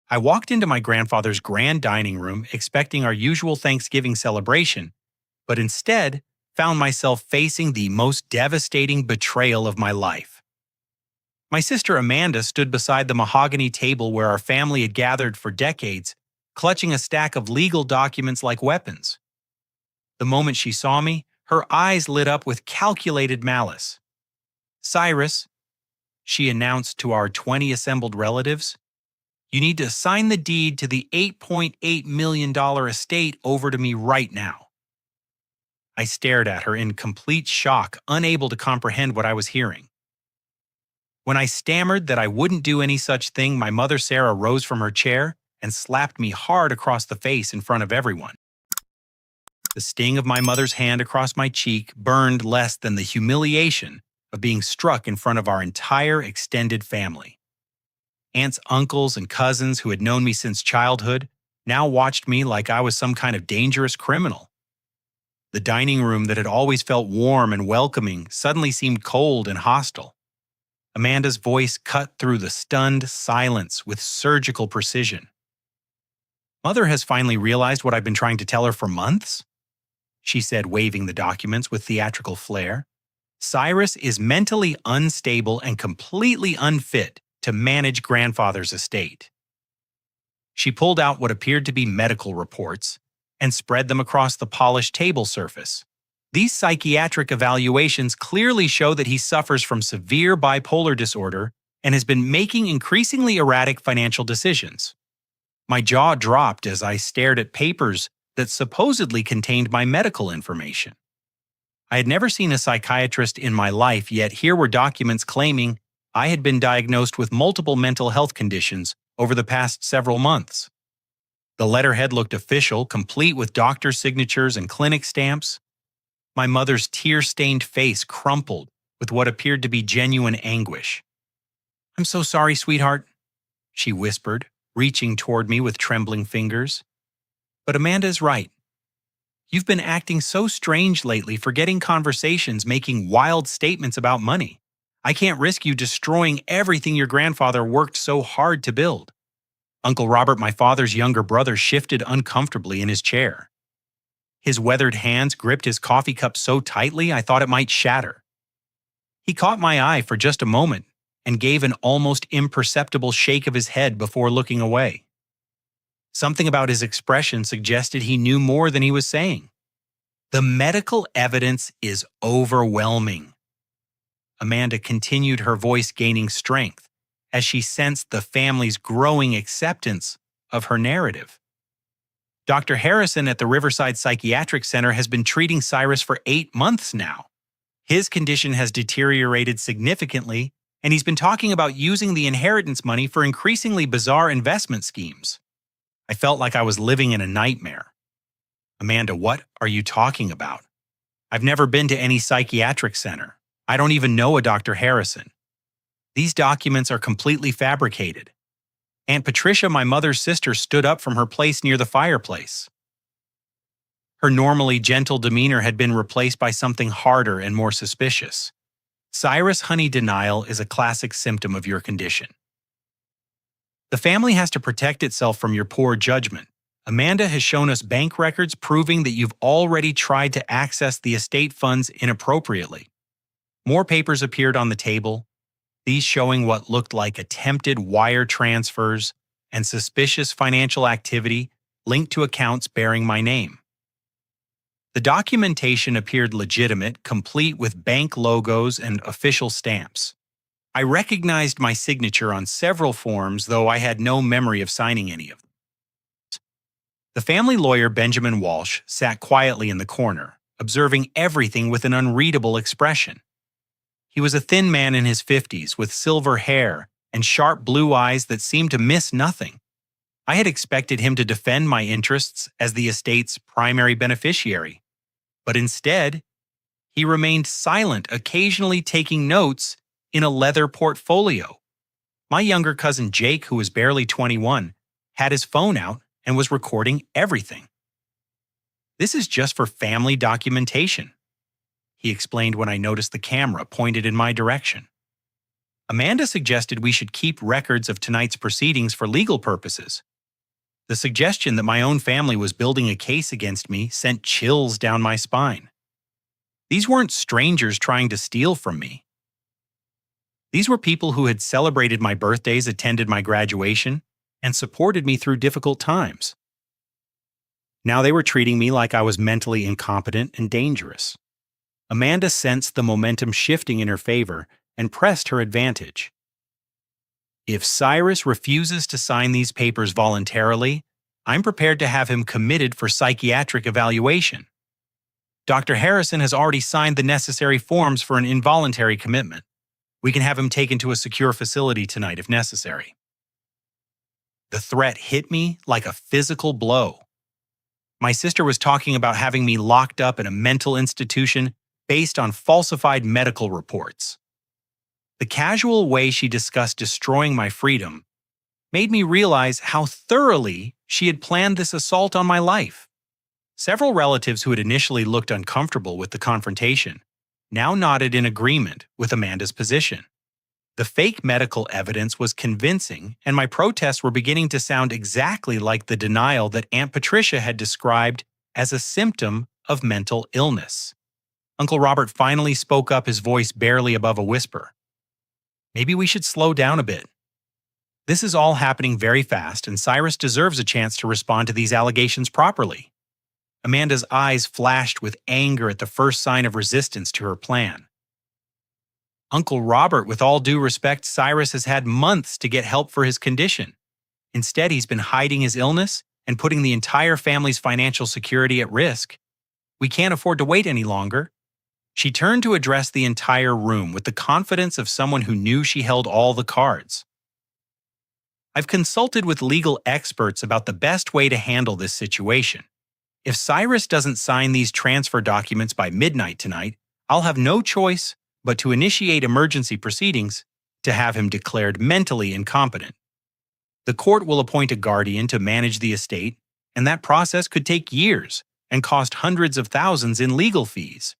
I walked into my grandfather's grand dining room expecting our usual Thanksgiving celebration, but instead found myself facing the most devastating betrayal of my life. My sister Amanda stood beside the mahogany table where our family had gathered for decades, clutching a stack of legal documents like weapons. The moment she saw me, her eyes lit up with calculated malice. "Cyrus," she announced to our 20 assembled relatives, "you need to sign the deed to the $8.8 million estate over to me right now." I stared at her in complete shock, unable to comprehend what I was hearing. When I stammered that I wouldn't do any such thing, my mother Sarah rose from her chair and slapped me hard across the face in front of everyone. The sting of my mother's hand across my cheek burned less than the humiliation of being struck in front of our entire extended family. Aunts, uncles, and cousins who had known me since childhood now watched me like I was some kind of dangerous criminal. The dining room that had always felt warm and welcoming suddenly seemed cold and hostile. Amanda's voice cut through the stunned silence with surgical precision. "Mother has finally realized what I've been trying to tell her for months," she said, waving the documents with theatrical flair. "Cyrus is mentally unstable and completely unfit to manage grandfather's estate." She pulled out what appeared to be medical reports and spread them across the polished table surface. "These psychiatric evaluations clearly show that he suffers from severe bipolar disorder and has been making increasingly erratic financial decisions." My jaw dropped as I stared at papers that supposedly contained my medical information. I had never seen a psychiatrist in my life, yet here were documents claiming I had been diagnosed with multiple mental health conditions over the past several months. The letterhead looked official, complete with doctor signatures and clinic stamps. My mother's tear-stained face crumpled with what appeared to be genuine anguish. "I'm so sorry, sweetheart," she whispered, reaching toward me with trembling fingers. "But Amanda is right. You've been acting so strange lately, forgetting conversations, making wild statements about money. I can't risk you destroying everything your grandfather worked so hard to build." Uncle Robert, my father's younger brother, shifted uncomfortably in his chair. His weathered hands gripped his coffee cup so tightly I thought it might shatter. He caught my eye for just a moment and gave an almost imperceptible shake of his head before looking away. Something about his expression suggested he knew more than he was saying. "The medical evidence is overwhelming." Amanda continued, her voice gaining strength as she sensed the family's growing acceptance of her narrative. "Dr. Harrison at the Riverside Psychiatric Center has been treating Cyrus for 8 months now. His condition has deteriorated significantly, and he's been talking about using the inheritance money for increasingly bizarre investment schemes." I felt like I was living in a nightmare. "Amanda, what are you talking about? I've never been to any psychiatric center. I don't even know a Dr. Harrison. These documents are completely fabricated." Aunt Patricia, my mother's sister, stood up from her place near the fireplace. Her normally gentle demeanor had been replaced by something harder and more suspicious. "Cyrus, honey, denial is a classic symptom of your condition. The family has to protect itself from your poor judgment. Amanda has shown us bank records proving that you've already tried to access the estate funds inappropriately." More papers appeared on the table, these showing what looked like attempted wire transfers and suspicious financial activity linked to accounts bearing my name. The documentation appeared legitimate, complete with bank logos and official stamps. I recognized my signature on several forms, though I had no memory of signing any of them. The family lawyer, Benjamin Walsh, sat quietly in the corner, observing everything with an unreadable expression. He was a thin man in his 50s with silver hair and sharp blue eyes that seemed to miss nothing. I had expected him to defend my interests as the estate's primary beneficiary, but instead, he remained silent, occasionally taking notes in a leather portfolio. My younger cousin Jake, who was barely 21, had his phone out and was recording everything. "This is just for family documentation," he explained when I noticed the camera pointed in my direction. Amanda suggested we should keep records of tonight's proceedings for legal purposes. The suggestion that my own family was building a case against me sent chills down my spine. These weren't strangers trying to steal from me. These were people who had celebrated my birthdays, attended my graduation, and supported me through difficult times. Now they were treating me like I was mentally incompetent and dangerous. Amanda sensed the momentum shifting in her favor and pressed her advantage. If Cyrus refuses to sign these papers voluntarily, I'm prepared to have him committed for psychiatric evaluation. Dr. Harrison has already signed the necessary forms for an involuntary commitment. We can have him taken to a secure facility tonight if necessary. The threat hit me like a physical blow. My sister was talking about having me locked up in a mental institution based on falsified medical reports. The casual way she discussed destroying my freedom made me realize how thoroughly she had planned this assault on my life. Several relatives who had initially looked uncomfortable with the confrontation now nodded in agreement with Amanda's position. The fake medical evidence was convincing, and my protests were beginning to sound exactly like the denial that Aunt Patricia had described as a symptom of mental illness. Uncle Robert finally spoke up, his voice barely above a whisper. Maybe we should slow down a bit. This is all happening very fast, and Cyrus deserves a chance to respond to these allegations properly. Amanda's eyes flashed with anger at the first sign of resistance to her plan. Uncle Robert, with all due respect, Cyrus has had months to get help for his condition. Instead, he's been hiding his illness and putting the entire family's financial security at risk. We can't afford to wait any longer. She turned to address the entire room with the confidence of someone who knew she held all the cards. I've consulted with legal experts about the best way to handle this situation. If Cyrus doesn't sign these transfer documents by midnight tonight, I'll have no choice but to initiate emergency proceedings to have him declared mentally incompetent. The court will appoint a guardian to manage the estate, and that process could take years and cost hundreds of thousands in legal fees.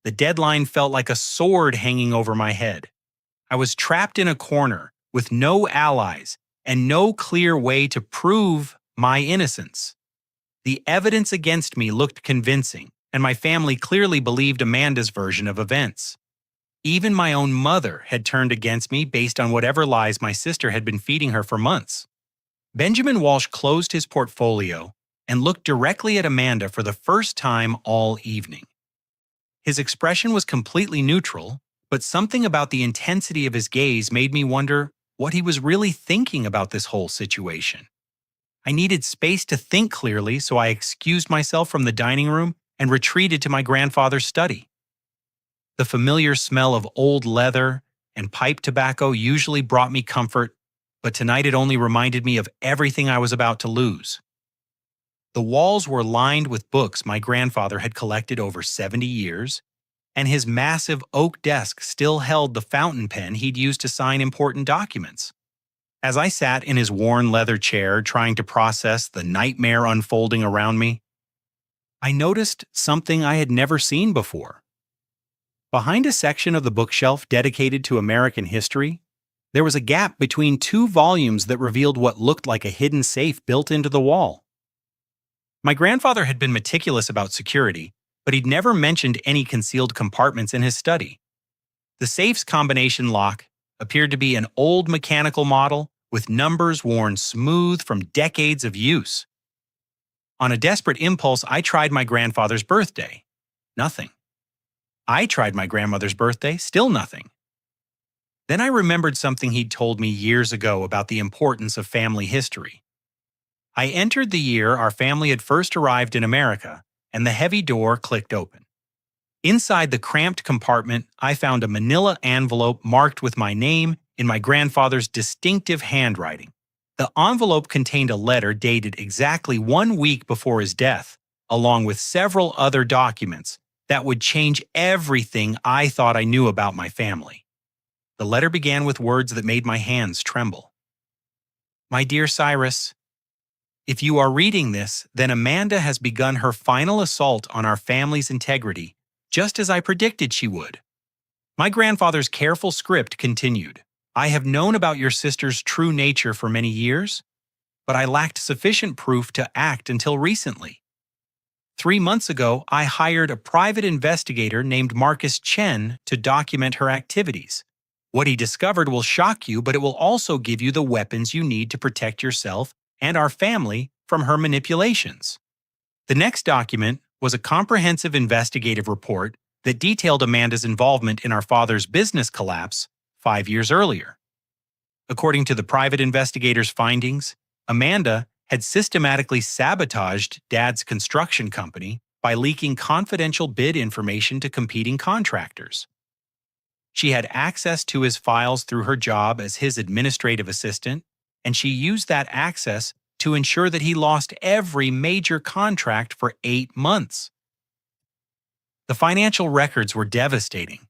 The deadline felt like a sword hanging over my head. I was trapped in a corner with no allies and no clear way to prove my innocence. The evidence against me looked convincing, and my family clearly believed Amanda's version of events. Even my own mother had turned against me based on whatever lies my sister had been feeding her for months. Benjamin Walsh closed his portfolio and looked directly at Amanda for the first time all evening. His expression was completely neutral, but something about the intensity of his gaze made me wonder what he was really thinking about this whole situation. I needed space to think clearly, so I excused myself from the dining room and retreated to my grandfather's study. The familiar smell of old leather and pipe tobacco usually brought me comfort, but tonight it only reminded me of everything I was about to lose. The walls were lined with books my grandfather had collected over 70 years, and his massive oak desk still held the fountain pen he'd used to sign important documents. As I sat in his worn leather chair trying to process the nightmare unfolding around me, I noticed something I had never seen before. Behind a section of the bookshelf dedicated to American history, there was a gap between two volumes that revealed what looked like a hidden safe built into the wall. My grandfather had been meticulous about security, but he'd never mentioned any concealed compartments in his study. The safe's combination lock appeared to be an old mechanical model with numbers worn smooth from decades of use. On a desperate impulse, I tried my grandfather's birthday. Nothing. I tried my grandmother's birthday, still nothing. Then I remembered something he'd told me years ago about the importance of family history. I entered the year our family had first arrived in America, and the heavy door clicked open. Inside the cramped compartment, I found a manila envelope marked with my name in my grandfather's distinctive handwriting. The envelope contained a letter dated exactly 1 week before his death, along with several other documents that would change everything I thought I knew about my family. The letter began with words that made my hands tremble. My dear Cyrus, if you are reading this, then Amanda has begun her final assault on our family's integrity, just as I predicted she would. My grandfather's careful script continued. I have known about your sister's true nature for many years, but I lacked sufficient proof to act until recently. 3 months ago, I hired a private investigator named Marcus Chen to document her activities. What he discovered will shock you, but it will also give you the weapons you need to protect yourself and our family from her manipulations. The next document was a comprehensive investigative report that detailed Amanda's involvement in our father's business collapse 5 years earlier. According to the private investigator's findings, Amanda had systematically sabotaged Dad's construction company by leaking confidential bid information to competing contractors. She had access to his files through her job as his administrative assistant, and she used that access to ensure that he lost every major contract for 8 months. The financial records were devastating.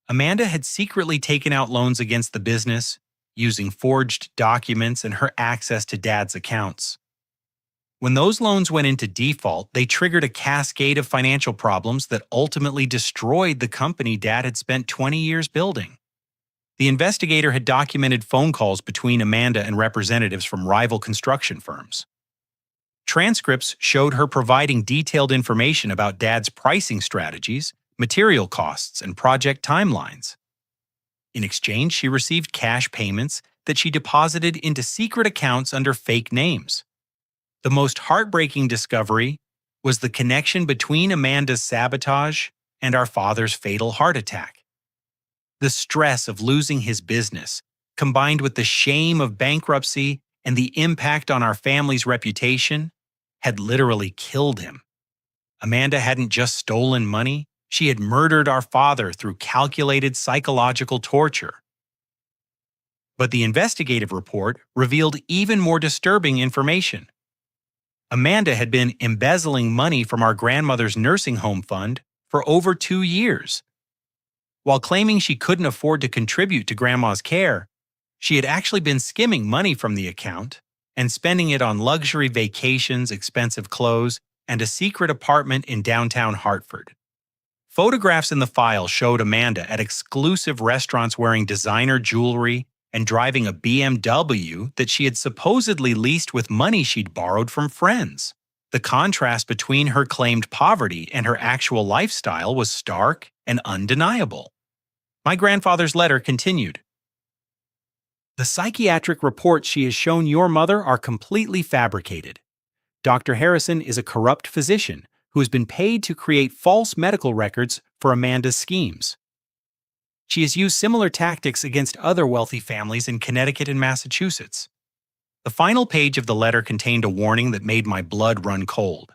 Amanda had secretly taken out loans against the business, using forged documents and her access to Dad's accounts. When those loans went into default, they triggered a cascade of financial problems that ultimately destroyed the company Dad had spent 20 years building. The investigator had documented phone calls between Amanda and representatives from rival construction firms. Transcripts showed her providing detailed information about Dad's pricing strategies, material costs, and project timelines. In exchange, she received cash payments that she deposited into secret accounts under fake names. The most heartbreaking discovery was the connection between Amanda's sabotage and our father's fatal heart attack. The stress of losing his business, combined with the shame of bankruptcy and the impact on our family's reputation, had literally killed him. Amanda hadn't just stolen money, she had murdered our father through calculated psychological torture. But the investigative report revealed even more disturbing information. Amanda had been embezzling money from our grandmother's nursing home fund for over 2 years. While claiming she couldn't afford to contribute to Grandma's care, she had actually been skimming money from the account and spending it on luxury vacations, expensive clothes, and a secret apartment in downtown Hartford. Photographs in the file showed Amanda at exclusive restaurants wearing designer jewelry and driving a BMW that she had supposedly leased with money she'd borrowed from friends. The contrast between her claimed poverty and her actual lifestyle was stark and undeniable. My grandfather's letter continued. The psychiatric reports she has shown your mother are completely fabricated. Dr. Harrison is a corrupt physician who has been paid to create false medical records for Amanda's schemes. She has used similar tactics against other wealthy families in Connecticut and Massachusetts. The final page of the letter contained a warning that made my blood run cold.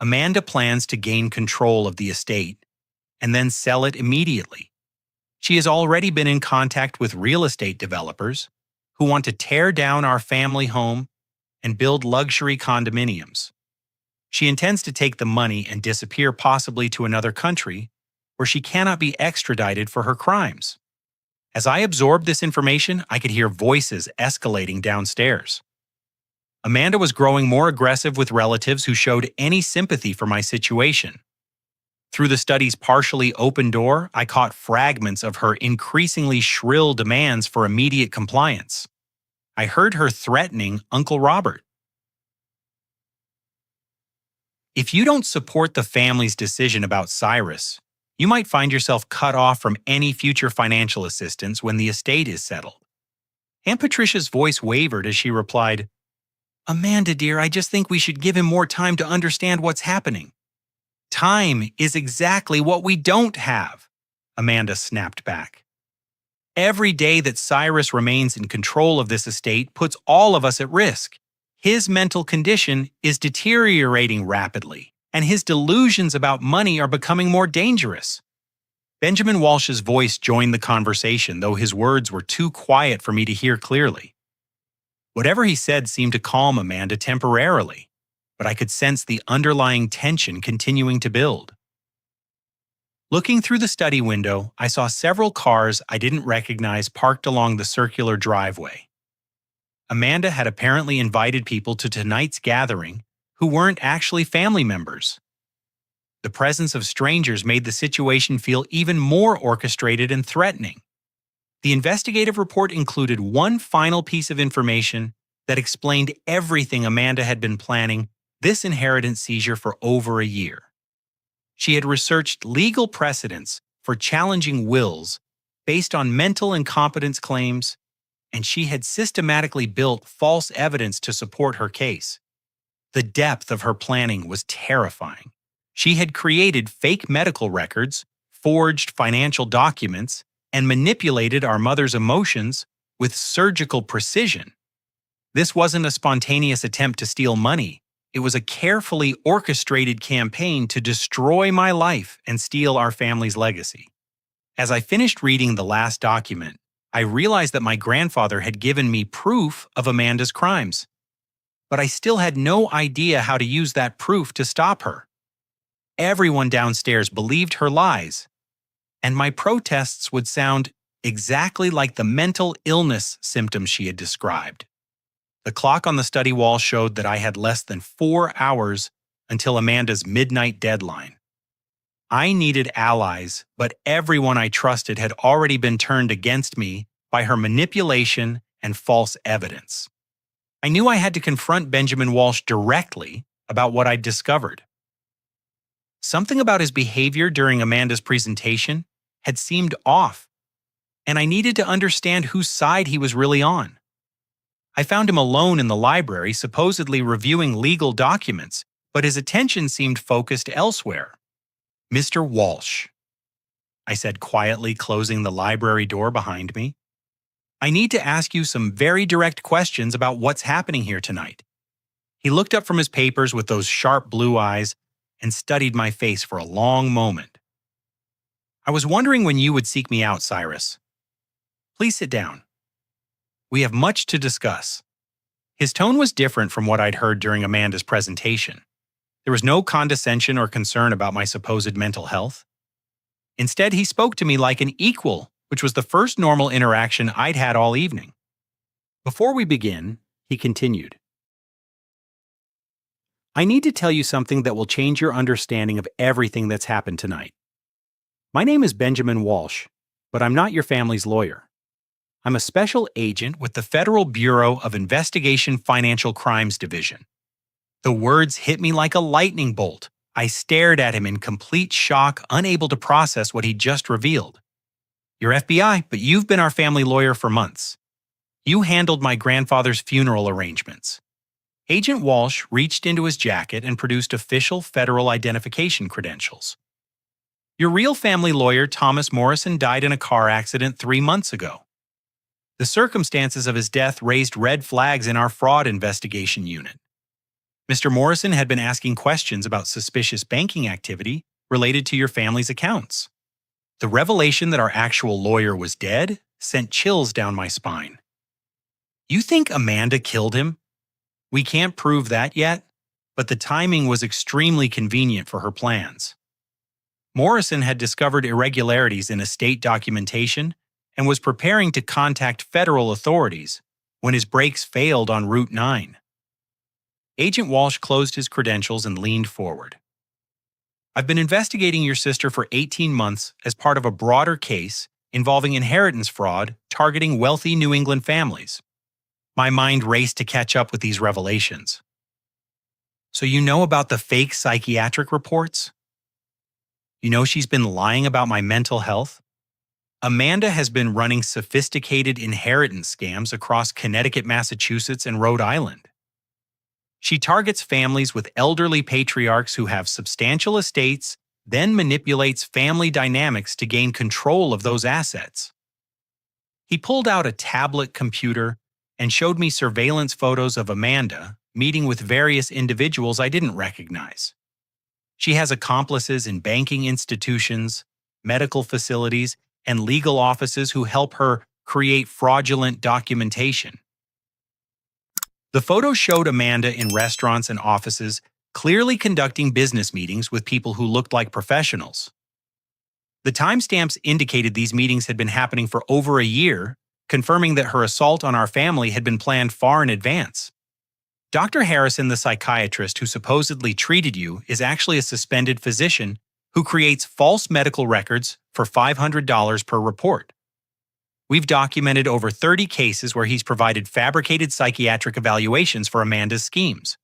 Amanda plans to gain control of the estate and then sell it immediately. She has already been in contact with real estate developers who want to tear down our family home and build luxury condominiums. She intends to take the money and disappear possibly to another country where she cannot be extradited for her crimes. As I absorbed this information, I could hear voices escalating downstairs. Amanda was growing more aggressive with relatives who showed any sympathy for my situation. Through the study's partially open door, I caught fragments of her increasingly shrill demands for immediate compliance. I heard her threatening Uncle Robert. If you don't support the family's decision about Cyrus, you might find yourself cut off from any future financial assistance when the estate is settled. Aunt Patricia's voice wavered as she replied, Amanda, dear, I just think we should give him more time to understand what's happening. Time is exactly what we don't have, Amanda snapped back. Every day that Cyrus remains in control of this estate puts all of us at risk. His mental condition is deteriorating rapidly, and his delusions about money are becoming more dangerous. Benjamin Walsh's voice joined the conversation, though his words were too quiet for me to hear clearly. Whatever he said seemed to calm Amanda temporarily, but I could sense the underlying tension continuing to build. Looking through the study window, I saw several cars I didn't recognize parked along the circular driveway. Amanda had apparently invited people to tonight's gathering who weren't actually family members. The presence of strangers made the situation feel even more orchestrated and threatening. The investigative report included one final piece of information that explained everything Amanda had been planning this inheritance seizure for over a year. She had researched legal precedents for challenging wills based on mental incompetence claims, and she had systematically built false evidence to support her case. The depth of her planning was terrifying. She had created fake medical records, forged financial documents, and manipulated our mother's emotions with surgical precision. This wasn't a spontaneous attempt to steal money. It was a carefully orchestrated campaign to destroy my life and steal our family's legacy. As I finished reading the last document, I realized that my grandfather had given me proof of Amanda's crimes. But I still had no idea how to use that proof to stop her. Everyone downstairs believed her lies, and my protests would sound exactly like the mental illness symptoms she had described. The clock on the study wall showed that I had less than 4 hours until Amanda's midnight deadline. I needed allies, but everyone I trusted had already been turned against me by her manipulation and false evidence. I knew I had to confront Benjamin Walsh directly about what I'd discovered. Something about his behavior during Amanda's presentation had seemed off, and I needed to understand whose side he was really on. I found him alone in the library, supposedly reviewing legal documents, but his attention seemed focused elsewhere. "Mr. Walsh," I said quietly, closing the library door behind me. "I need to ask you some very direct questions about what's happening here tonight." He looked up from his papers with those sharp blue eyes and studied my face for a long moment. "I was wondering when you would seek me out, Cyrus. Please sit down. We have much to discuss." His tone was different from what I'd heard during Amanda's presentation. There was no condescension or concern about my supposed mental health. Instead, he spoke to me like an equal, which was the first normal interaction I'd had all evening. "Before we begin," he continued, "I need to tell you something that will change your understanding of everything that's happened tonight. My name is Benjamin Walsh, but I'm not your family's lawyer. I'm a special agent with the Federal Bureau of Investigation Financial Crimes Division." The words hit me like a lightning bolt. I stared at him in complete shock, unable to process what he'd just revealed. "You're FBI, but you've been our family lawyer for months. You handled my grandfather's funeral arrangements." Agent Walsh reached into his jacket and produced official federal identification credentials. "Your real family lawyer, Thomas Morrison, died in a car accident 3 months ago. The circumstances of his death raised red flags in our fraud investigation unit. Mr. Morrison had been asking questions about suspicious banking activity related to your family's accounts. The revelation that our actual lawyer was dead sent chills down my spine. You think Amanda killed him? We can't prove that yet, but the timing was extremely convenient for her plans. Morrison had discovered irregularities in estate documentation and was preparing to contact federal authorities when his brakes failed on Route 9. Agent Walsh closed his credentials and leaned forward. I've been investigating your sister for 18 months as part of a broader case involving inheritance fraud targeting wealthy New England families. My mind raced to catch up with these revelations. So you know about the fake psychiatric reports? You know she's been lying about my mental health? Amanda has been running sophisticated inheritance scams across Connecticut, Massachusetts, and Rhode Island. She targets families with elderly patriarchs who have substantial estates, then manipulates family dynamics to gain control of those assets. He pulled out a tablet computer and showed me surveillance photos of Amanda meeting with various individuals I didn't recognize. She has accomplices in banking institutions, medical facilities, and legal offices who help her create fraudulent documentation. The photos showed Amanda in restaurants and offices, clearly conducting business meetings with people who looked like professionals. The timestamps indicated these meetings had been happening for over a year, confirming that her assault on our family had been planned far in advance. Dr. Harrison, the psychiatrist who supposedly treated you, is actually a suspended physician who creates false medical records for $500 per report. We've documented over 30 cases where he's provided fabricated psychiatric evaluations for Amanda's schemes.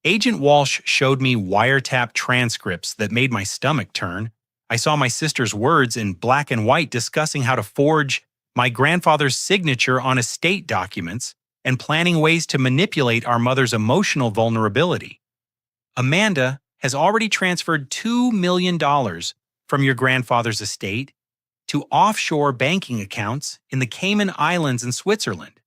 Agent Walsh showed me wiretap transcripts that made my stomach turn. I saw my sister's words in black and white discussing how to forge my grandfather's signature on estate documents and planning ways to manipulate our mother's emotional vulnerability. Amanda has already transferred $2 million from your grandfather's estate to offshore banking accounts in the Cayman Islands and Switzerland.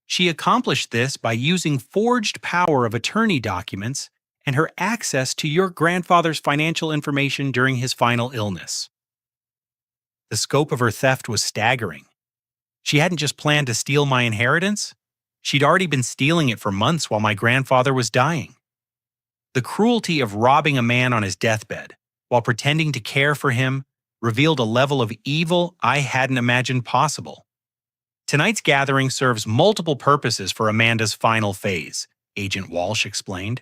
She accomplished this by using forged power of attorney documents and her access to your grandfather's financial information during his final illness. The scope of her theft was staggering. She hadn't just planned to steal my inheritance, she'd already been stealing it for months while my grandfather was dying. The cruelty of robbing a man on his deathbed while pretending to care for him revealed a level of evil I hadn't imagined possible. Tonight's gathering serves multiple purposes for Amanda's final phase, Agent Walsh explained.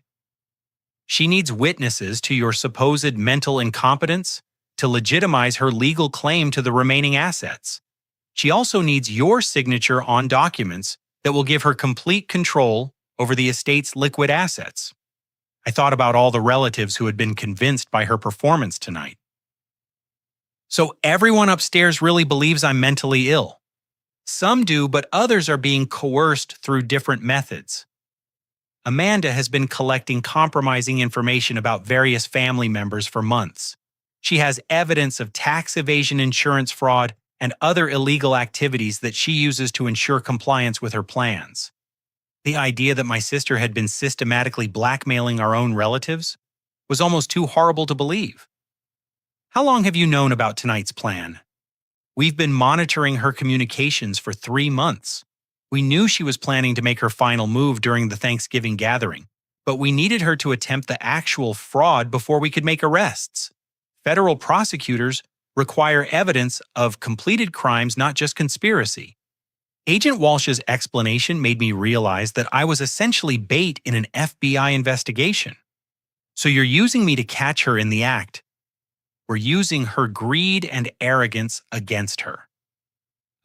She needs witnesses to your supposed mental incompetence to legitimize her legal claim to the remaining assets. She also needs your signature on documents that will give her complete control over the estate's liquid assets. I thought about all the relatives who had been convinced by her performance tonight. So everyone upstairs really believes I'm mentally ill. Some do, but others are being coerced through different methods. Amanda has been collecting compromising information about various family members for months. She has evidence of tax evasion, insurance fraud, and other illegal activities that she uses to ensure compliance with her plans. The idea that my sister had been systematically blackmailing our own relatives was almost too horrible to believe. How long have you known about tonight's plan? We've been monitoring her communications for 3 months. We knew she was planning to make her final move during the Thanksgiving gathering, but we needed her to attempt the actual fraud before we could make arrests. Federal prosecutors require evidence of completed crimes, not just conspiracy. Agent Walsh's explanation made me realize that I was essentially bait in an FBI investigation. So you're using me to catch her in the act. We're using her greed and arrogance against her.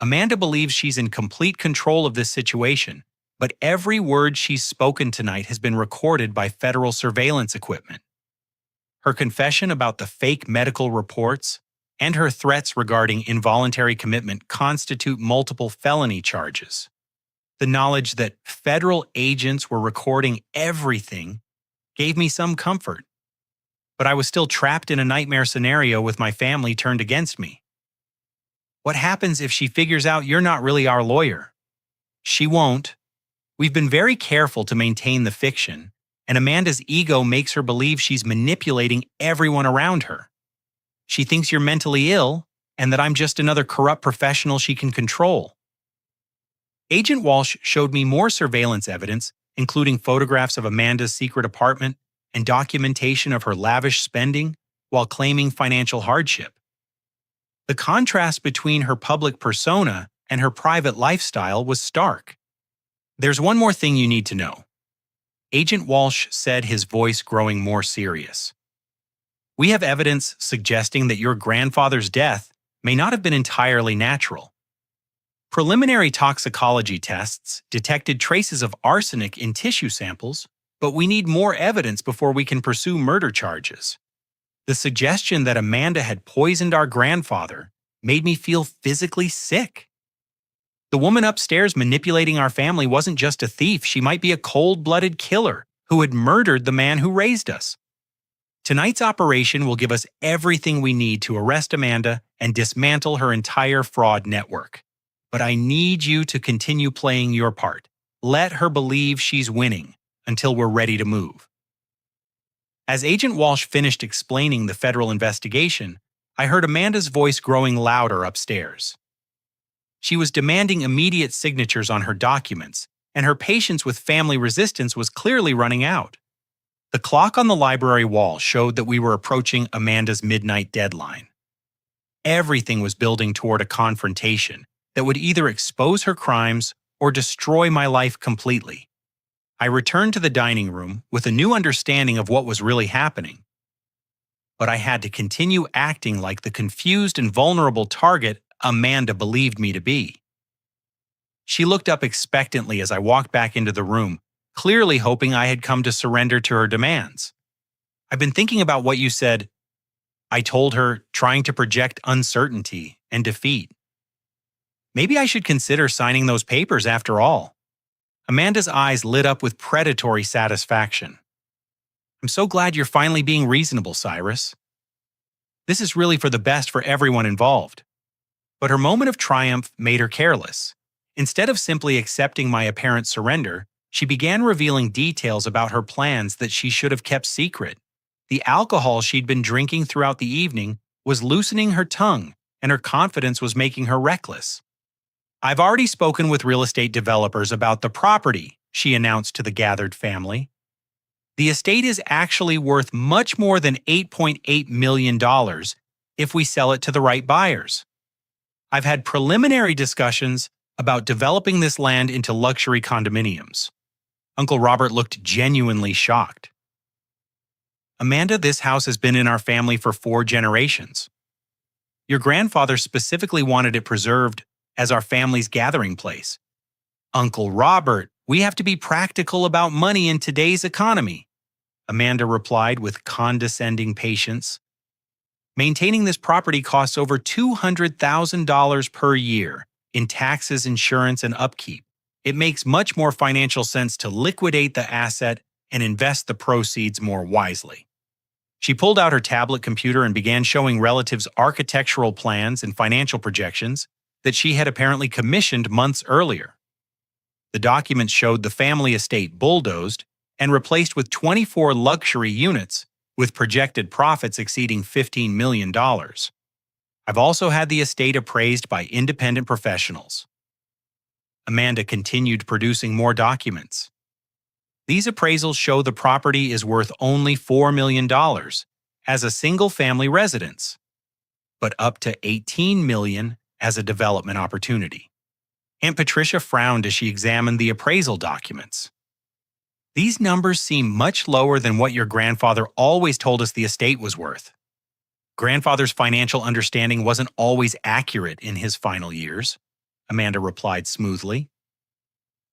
Amanda believes she's in complete control of this situation, but every word she's spoken tonight has been recorded by federal surveillance equipment. Her confession about the fake medical reports and her threats regarding involuntary commitment constitute multiple felony charges. The knowledge that federal agents were recording everything gave me some comfort. But I was still trapped in a nightmare scenario with my family turned against me. What happens if she figures out you're not really our lawyer? She won't. We've been very careful to maintain the fiction, and Amanda's ego makes her believe she's manipulating everyone around her. She thinks you're mentally ill and that I'm just another corrupt professional she can control. Agent Walsh showed me more surveillance evidence, including photographs of Amanda's secret apartment and documentation of her lavish spending while claiming financial hardship. The contrast between her public persona and her private lifestyle was stark. There's one more thing you need to know. Agent Walsh said, his voice growing more serious. We have evidence suggesting that your grandfather's death may not have been entirely natural. Preliminary toxicology tests detected traces of arsenic in tissue samples, but we need more evidence before we can pursue murder charges. The suggestion that Amanda had poisoned our grandfather made me feel physically sick. The woman upstairs manipulating our family wasn't just a thief, she might be a cold-blooded killer who had murdered the man who raised us. Tonight's operation will give us everything we need to arrest Amanda and dismantle her entire fraud network. But I need you to continue playing your part. Let her believe she's winning until we're ready to move. As Agent Walsh finished explaining the federal investigation, I heard Amanda's voice growing louder upstairs. She was demanding immediate signatures on her documents, and her patience with family resistance was clearly running out. The clock on the library wall showed that we were approaching Amanda's midnight deadline. Everything was building toward a confrontation that would either expose her crimes or destroy my life completely. I returned to the dining room with a new understanding of what was really happening. But I had to continue acting like the confused and vulnerable target Amanda believed me to be. She looked up expectantly as I walked back into the room, clearly hoping I had come to surrender to her demands. "I've been thinking about what you said," I told her, trying to project uncertainty and defeat. "Maybe I should consider signing those papers after all." Amanda's eyes lit up with predatory satisfaction. "I'm so glad you're finally being reasonable, Cyrus. This is really for the best for everyone involved." But her moment of triumph made her careless. Instead of simply accepting my apparent surrender, she began revealing details about her plans that she should have kept secret. The alcohol she'd been drinking throughout the evening was loosening her tongue, and her confidence was making her reckless. "I've already spoken with real estate developers about the property," she announced to the gathered family. "The estate is actually worth much more than $8.8 million if we sell it to the right buyers. I've had preliminary discussions about developing this land into luxury condominiums." Uncle Robert looked genuinely shocked. "Amanda, this house has been in our family for 4 generations. Your grandfather specifically wanted it preserved as our family's gathering place." "Uncle Robert, we have to be practical about money in today's economy," Amanda replied with condescending patience. "Maintaining this property costs over $200,000 per year in taxes, insurance, and upkeep. It makes much more financial sense to liquidate the asset and invest the proceeds more wisely." She pulled out her tablet computer and began showing relatives architectural plans and financial projections that she had apparently commissioned months earlier. The documents showed the family estate bulldozed and replaced with 24 luxury units with projected profits exceeding $15 million. "I've also had the estate appraised by independent professionals." Amanda continued producing more documents. "These appraisals show the property is worth only $4 million as a single-family residence, but up to $18 million as a development opportunity." Aunt Patricia frowned as she examined the appraisal documents. "These numbers seem much lower than what your grandfather always told us the estate was worth." "Grandfather's financial understanding wasn't always accurate in his final years," Amanda replied smoothly.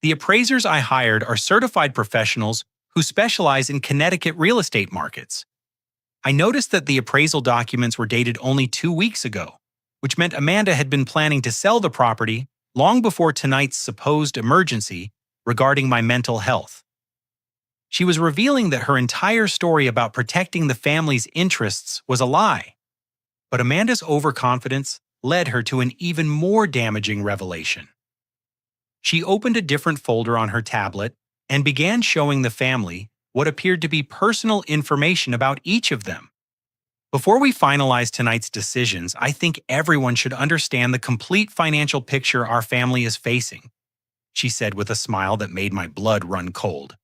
"The appraisers I hired are certified professionals who specialize in Connecticut real estate markets. I noticed that the appraisal documents were dated only 2 weeks ago, which meant Amanda had been planning to sell the property long before tonight's supposed emergency regarding my mental health." She was revealing that her entire story about protecting the family's interests was a lie. But Amanda's overconfidence led her to an even more damaging revelation. She opened a different folder on her tablet and began showing the family what appeared to be personal information about each of them. "Before we finalize tonight's decisions, I think everyone should understand the complete financial picture our family is facing," she said with a smile that made my blood run cold.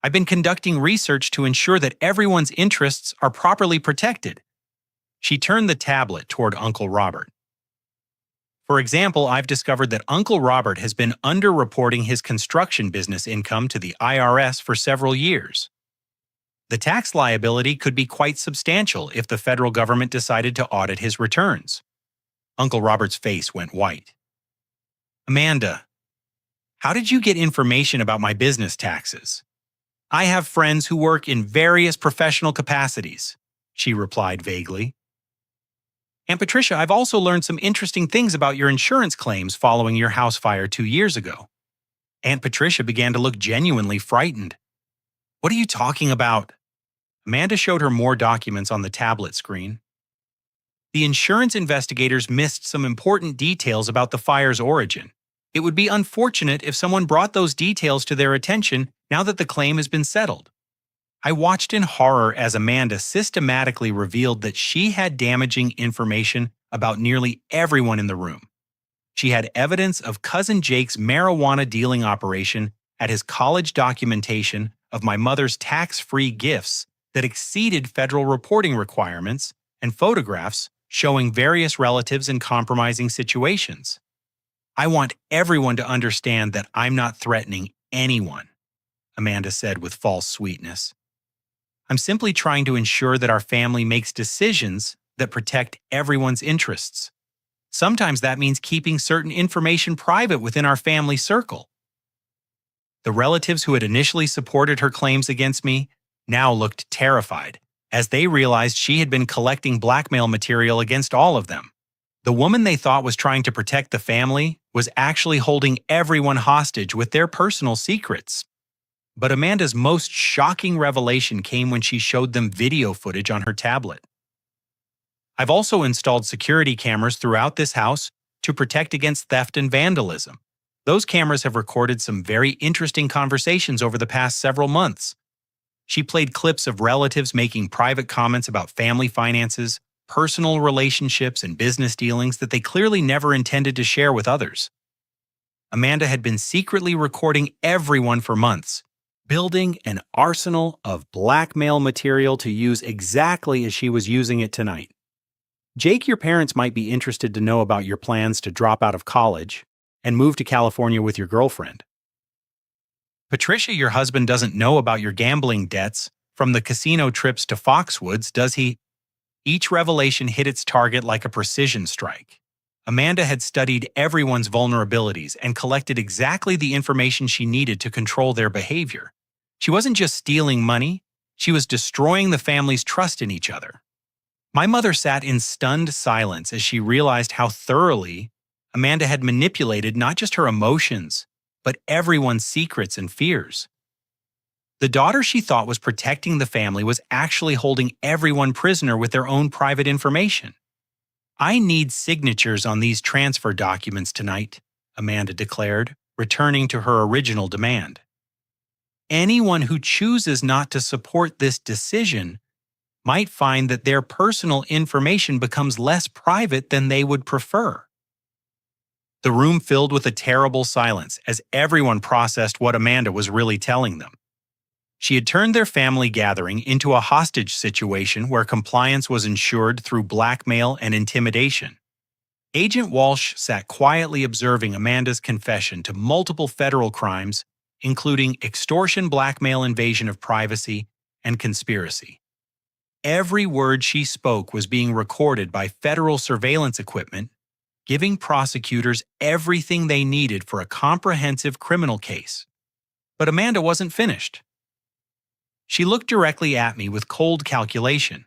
"I've been conducting research to ensure that everyone's interests are properly protected." She turned the tablet toward Uncle Robert. "For example, I've discovered that Uncle Robert has been underreporting his construction business income to the IRS for several years. The tax liability could be quite substantial if the federal government decided to audit his returns." Uncle Robert's face went white. "Amanda, how did you get information about my business taxes?" "I have friends who work in various professional capacities," she replied vaguely. "Aunt Patricia, I've also learned some interesting things about your insurance claims following your house fire 2 years ago." Aunt Patricia began to look genuinely frightened. "What are you talking about?" Amanda showed her more documents on the tablet screen. "The insurance investigators missed some important details about the fire's origin. It would be unfortunate if someone brought those details to their attention now that the claim has been settled." I watched in horror as Amanda systematically revealed that she had damaging information about nearly everyone in the room. She had evidence of Cousin Jake's marijuana dealing operation at his college, documentation of my mother's tax-free gifts that exceeded federal reporting requirements, and photographs showing various relatives in compromising situations. "I want everyone to understand that I'm not threatening anyone," Amanda said with false sweetness. "I'm simply trying to ensure that our family makes decisions that protect everyone's interests." Sometimes that means keeping certain information private within our family circle. The relatives who had initially supported her claims against me now looked terrified, as they realized she had been collecting blackmail material against all of them. The woman they thought was trying to protect the family was actually holding everyone hostage with their personal secrets. But Amanda's most shocking revelation came when she showed them video footage on her tablet. I've also installed security cameras throughout this house to protect against theft and vandalism. Those cameras have recorded some very interesting conversations over the past several months. She played clips of relatives making private comments about family finances, personal relationships, and business dealings that they clearly never intended to share with others. Amanda had been secretly recording everyone for months, building an arsenal of blackmail material to use exactly as she was using it tonight. Jake, your parents might be interested to know about your plans to drop out of college and move to California with your girlfriend. Patricia, your husband doesn't know about your gambling debts from the casino trips to Foxwoods, does he? Each revelation hit its target like a precision strike. Amanda had studied everyone's vulnerabilities and collected exactly the information she needed to control their behavior. She wasn't just stealing money, she was destroying the family's trust in each other. My mother sat in stunned silence as she realized how thoroughly Amanda had manipulated not just her emotions, but everyone's secrets and fears. The daughter she thought was protecting the family was actually holding everyone prisoner with their own private information. "I need signatures on these transfer documents tonight," Amanda declared, returning to her original demand. Anyone who chooses not to support this decision might find that their personal information becomes less private than they would prefer. The room filled with a terrible silence as everyone processed what Amanda was really telling them. She had turned their family gathering into a hostage situation where compliance was ensured through blackmail and intimidation. Agent Walsh sat quietly observing Amanda's confession to multiple federal crimes, including extortion, blackmail, invasion of privacy, and conspiracy. Every word she spoke was being recorded by federal surveillance equipment, giving prosecutors everything they needed for a comprehensive criminal case. But Amanda wasn't finished. She looked directly at me with cold calculation.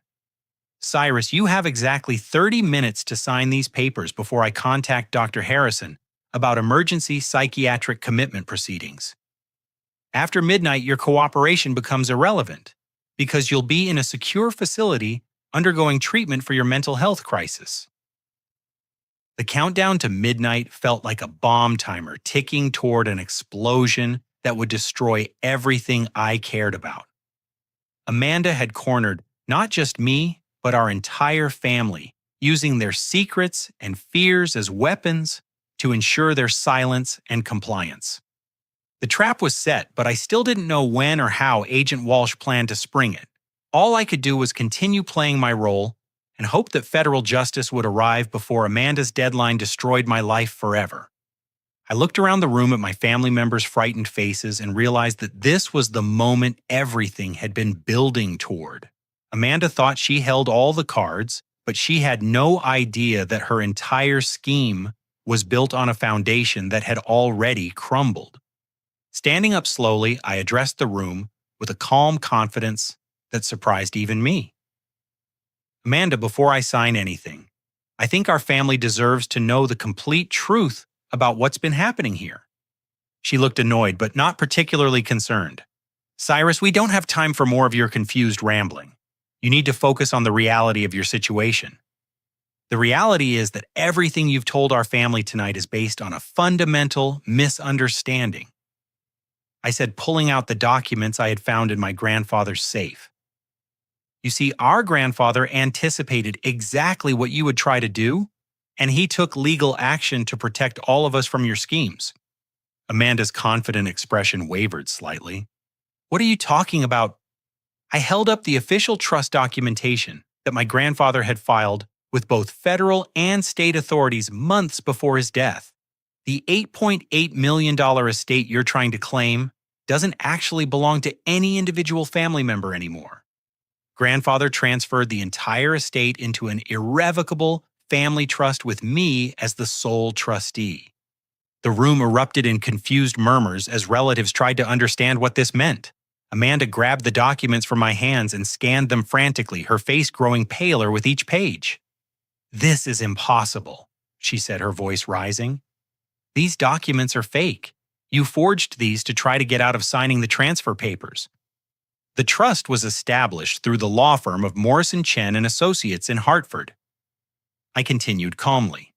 "Cyrus, you have exactly 30 minutes to sign these papers before I contact Dr. Harrison about emergency psychiatric commitment proceedings. After midnight, your cooperation becomes irrelevant because you'll be in a secure facility undergoing treatment for your mental health crisis." The countdown to midnight felt like a bomb timer ticking toward an explosion that would destroy everything I cared about. Amanda had cornered not just me, but our entire family, using their secrets and fears as weapons to ensure their silence and compliance. The trap was set, but I still didn't know when or how Agent Walsh planned to spring it. All I could do was continue playing my role and hope that federal justice would arrive before Amanda's deadline destroyed my life forever. I looked around the room at my family members' frightened faces and realized that this was the moment everything had been building toward. Amanda thought she held all the cards, but she had no idea that her entire scheme was built on a foundation that had already crumbled. Standing up slowly, I addressed the room with a calm confidence that surprised even me. "Amanda, before I sign anything, I think our family deserves to know the complete truth about what's been happening here." She looked annoyed, but not particularly concerned. "Cyrus, we don't have time for more of your confused rambling. You need to focus on the reality of your situation. The reality is that everything you've told our family tonight is based on a fundamental misunderstanding," I said, pulling out the documents I had found in my grandfather's safe. "You see, our grandfather anticipated exactly what you would try to do, and he took legal action to protect all of us from your schemes." Amanda's confident expression wavered slightly. "What are you talking about?" I held up the official trust documentation that my grandfather had filed with both federal and state authorities months before his death. The $8.8 million estate you're trying to claim doesn't actually belong to any individual family member anymore. Grandfather transferred the entire estate into an irrevocable family trust with me as the sole trustee. The room erupted in confused murmurs as relatives tried to understand what this meant. Amanda grabbed the documents from my hands and scanned them frantically, her face growing paler with each page. "This is impossible," she said, her voice rising. "These documents are fake. You forged these to try to get out of signing the transfer papers." The trust was established through the law firm of Morrison Chen and Associates in Hartford. I continued calmly.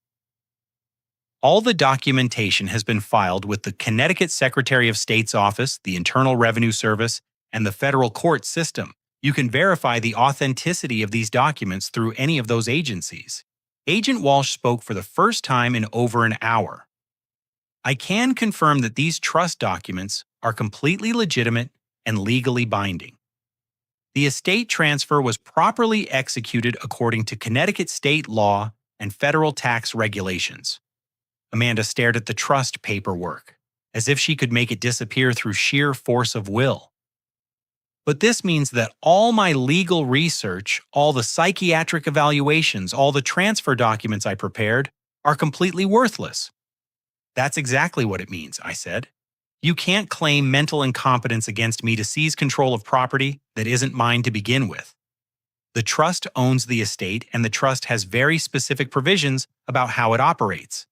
"All the documentation has been filed with the Connecticut Secretary of State's office, the Internal Revenue Service, and the federal court system. You can verify the authenticity of these documents through any of those agencies." Agent Walsh spoke for the first time in over an hour. "I can confirm that these trust documents are completely legitimate and legally binding. The estate transfer was properly executed according to Connecticut state law and federal tax regulations." Amanda stared at the trust paperwork, as if she could make it disappear through sheer force of will. "But this means that all my legal research, all the psychiatric evaluations, all the transfer documents I prepared are completely worthless." "That's exactly what it means," I said. "You can't claim mental incompetence against me to seize control of property that isn't mine to begin with. The trust owns the estate, and the trust has very specific provisions about how it operates."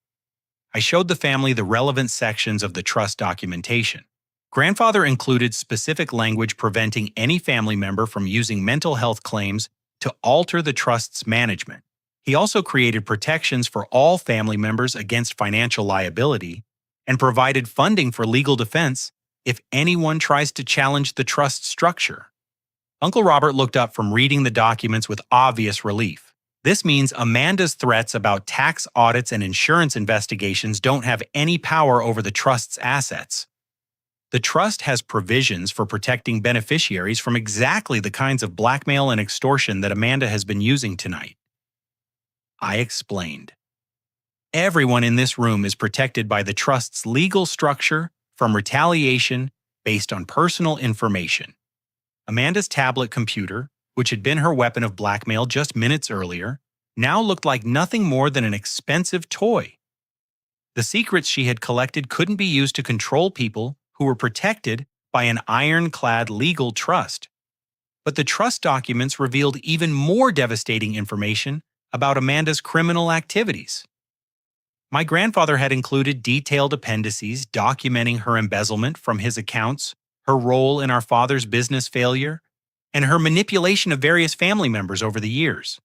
I showed the family the relevant sections of the trust documentation. Grandfather included specific language preventing any family member from using mental health claims to alter the trust's management. He also created protections for all family members against financial liability and provided funding for legal defense if anyone tries to challenge the trust structure. Uncle Robert looked up from reading the documents with obvious relief. "This means Amanda's threats about tax audits and insurance investigations don't have any power over the trust's assets. The trust has provisions for protecting beneficiaries from exactly the kinds of blackmail and extortion that Amanda has been using tonight." I explained. "Everyone in this room is protected by the trust's legal structure from retaliation based on personal information." Amanda's tablet computer, which had been her weapon of blackmail just minutes earlier, now looked like nothing more than an expensive toy. The secrets she had collected couldn't be used to control people who were protected by an ironclad legal trust. But the trust documents revealed even more devastating information about Amanda's criminal activities. My grandfather had included detailed appendices documenting her embezzlement from his accounts, her role in our father's business failure, and her manipulation of various family members over the years.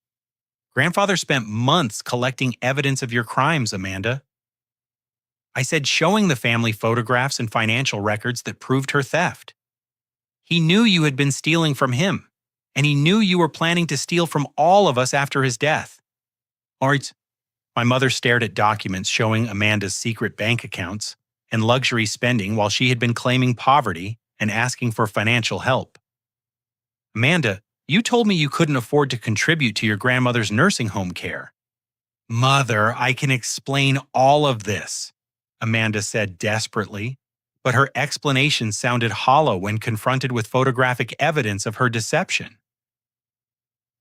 "Grandfather spent months collecting evidence of your crimes, Amanda," I said, showing the family photographs and financial records that proved her theft. "He knew you had been stealing from him, and he knew you were planning to steal from all of us after his death." My mother stared at documents showing Amanda's secret bank accounts and luxury spending while she had been claiming poverty and asking for financial help. "Amanda, you told me you couldn't afford to contribute to your grandmother's nursing home care." "Mother, I can explain all of this," Amanda said desperately, but her explanation sounded hollow when confronted with photographic evidence of her deception.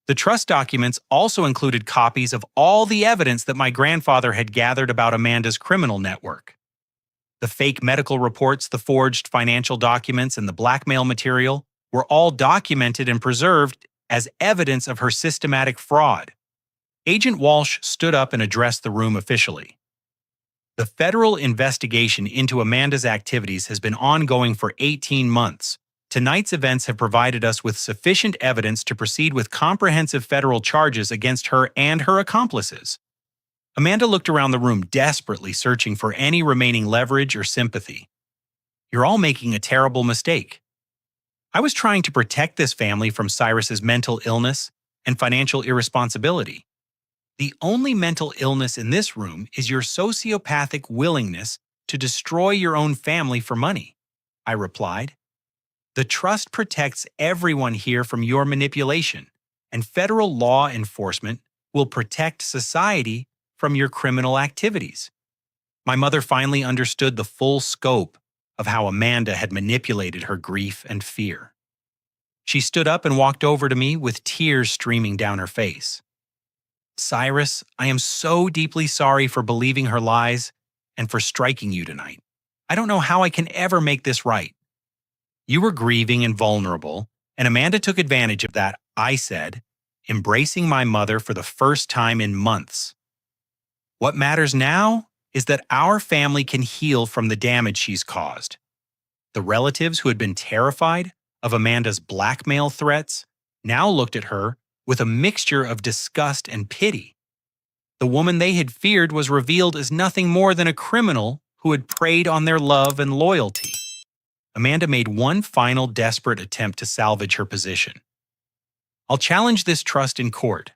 The trust documents also included copies of all the evidence that my grandfather had gathered about Amanda's criminal network. The fake medical reports, the forged financial documents, and the blackmail material were all documented and preserved as evidence of her systematic fraud. Agent Walsh stood up and addressed the room officially. "The federal investigation into Amanda's activities has been ongoing for 18 months. Tonight's events have provided us with sufficient evidence to proceed with comprehensive federal charges against her and her accomplices." Amanda looked around the room, desperately searching for any remaining leverage or sympathy. "You're all making a terrible mistake. I was trying to protect this family from Cyrus's mental illness and financial irresponsibility. The only mental illness in this room is your sociopathic willingness to destroy your own family for money," I replied. "The trust protects everyone here from your manipulation, and federal law enforcement will protect society from your criminal activities." My mother finally understood the full scope of how Amanda had manipulated her grief and fear. She stood up and walked over to me with tears streaming down her face. Cyrus, I am so deeply sorry for believing her lies and for striking you tonight. I don't know how I can ever make this right. You were grieving and vulnerable, and Amanda took advantage of that, I said, embracing my mother for the first time in months. What matters now is that our family can heal from the damage she's caused. The relatives who had been terrified of Amanda's blackmail threats now looked at her with a mixture of disgust and pity. The woman they had feared was revealed as nothing more than a criminal who had preyed on their love and loyalty. Amanda made one final desperate attempt to salvage her position. I'll challenge this trust in court.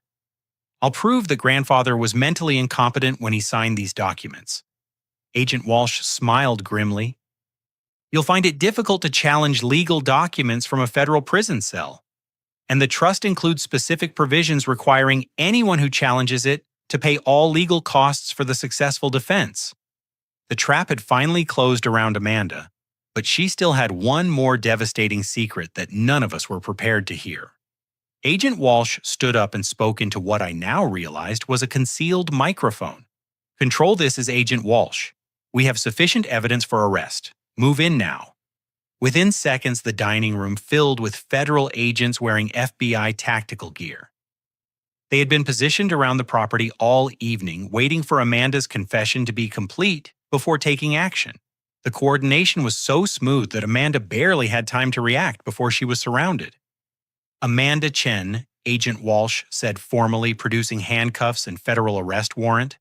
I'll prove that grandfather was mentally incompetent when he signed these documents. Agent Walsh smiled grimly. You'll find it difficult to challenge legal documents from a federal prison cell. And the trust includes specific provisions requiring anyone who challenges it to pay all legal costs for the successful defense. The trap had finally closed around Amanda, but she still had one more devastating secret that none of us were prepared to hear. Agent Walsh stood up and spoke into what I now realized was a concealed microphone. Control this as Agent Walsh. We have sufficient evidence for arrest. Move in now. Within seconds, the dining room filled with federal agents wearing FBI tactical gear. They had been positioned around the property all evening, waiting for Amanda's confession to be complete before taking action. The coordination was so smooth that Amanda barely had time to react before she was surrounded. Amanda Chen, Agent Walsh said formally, producing handcuffs and federal arrest warrant.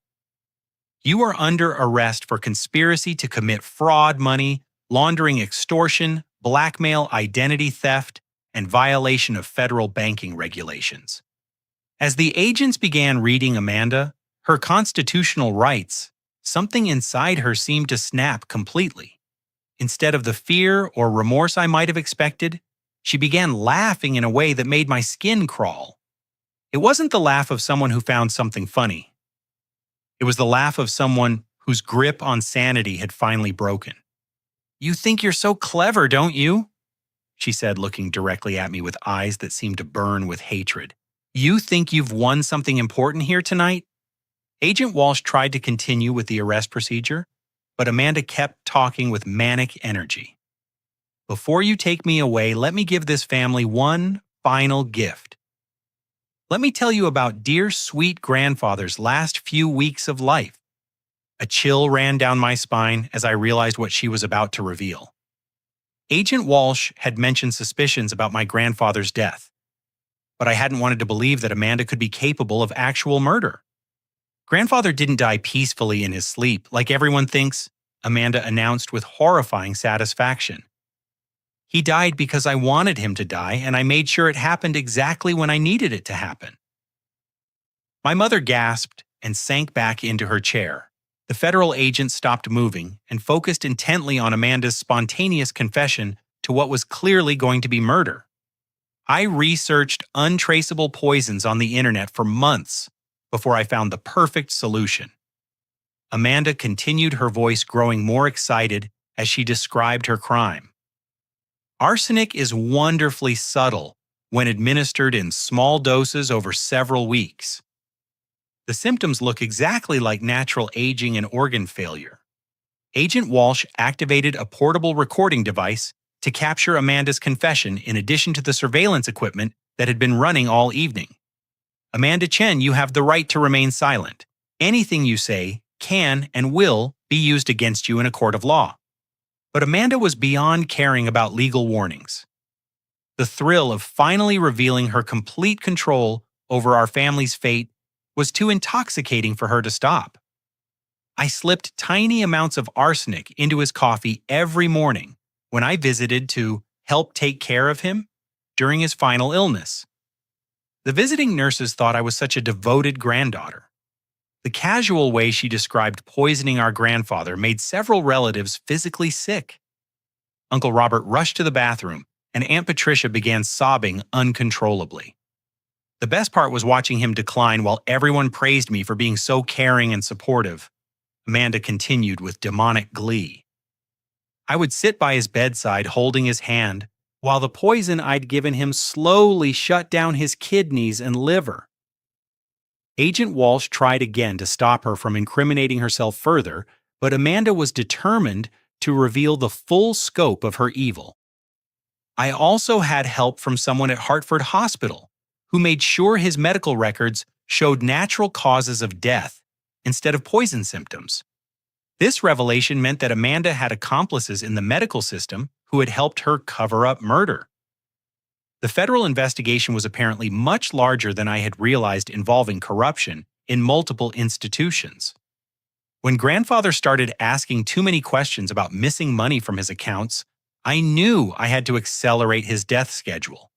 You are under arrest for conspiracy to commit fraud money, laundering extortion, blackmail, identity theft, and violation of federal banking regulations. As the agents began reading Amanda, her constitutional rights, something inside her seemed to snap completely. Instead of the fear or remorse I might have expected, she began laughing in a way that made my skin crawl. It wasn't the laugh of someone who found something funny. It was the laugh of someone whose grip on sanity had finally broken. You think you're so clever, don't you? She said, looking directly at me with eyes that seemed to burn with hatred. You think you've won something important here tonight? Agent Walsh tried to continue with the arrest procedure, but Amanda kept talking with manic energy. Before you take me away, let me give this family one final gift. Let me tell you about dear sweet grandfather's last few weeks of life. A chill ran down my spine as I realized what she was about to reveal. Agent Walsh had mentioned suspicions about my grandfather's death, but I hadn't wanted to believe that Amanda could be capable of actual murder. Grandfather didn't die peacefully in his sleep, like everyone thinks, Amanda announced with horrifying satisfaction. He died because I wanted him to die, and I made sure it happened exactly when I needed it to happen. My mother gasped and sank back into her chair. The federal agent stopped moving and focused intently on Amanda's spontaneous confession to what was clearly going to be murder. I researched untraceable poisons on the internet for months before I found the perfect solution. Amanda continued, her voice growing more excited as she described her crime. Arsenic is wonderfully subtle when administered in small doses over several weeks. The symptoms look exactly like natural aging and organ failure. Agent Walsh activated a portable recording device to capture Amanda's confession in addition to the surveillance equipment that had been running all evening. Amanda Chen, you have the right to remain silent. Anything you say can and will be used against you in a court of law. But Amanda was beyond caring about legal warnings. The thrill of finally revealing her complete control over our family's fate was too intoxicating for her to stop. I slipped tiny amounts of arsenic into his coffee every morning when I visited to help take care of him during his final illness. The visiting nurses thought I was such a devoted granddaughter. The casual way she described poisoning our grandfather made several relatives physically sick. Uncle Robert rushed to the bathroom, and Aunt Patricia began sobbing uncontrollably. The best part was watching him decline while everyone praised me for being so caring and supportive. Amanda continued with demonic glee. I would sit by his bedside holding his hand while the poison I'd given him slowly shut down his kidneys and liver. Agent Walsh tried again to stop her from incriminating herself further, but Amanda was determined to reveal the full scope of her evil. I also had help from someone at Hartford Hospital, who made sure his medical records showed natural causes of death instead of poison symptoms. This revelation meant that Amanda had accomplices in the medical system who had helped her cover up murder. The federal investigation was apparently much larger than I had realized, involving corruption in multiple institutions. When grandfather started asking too many questions about missing money from his accounts, I knew I had to accelerate his death schedule.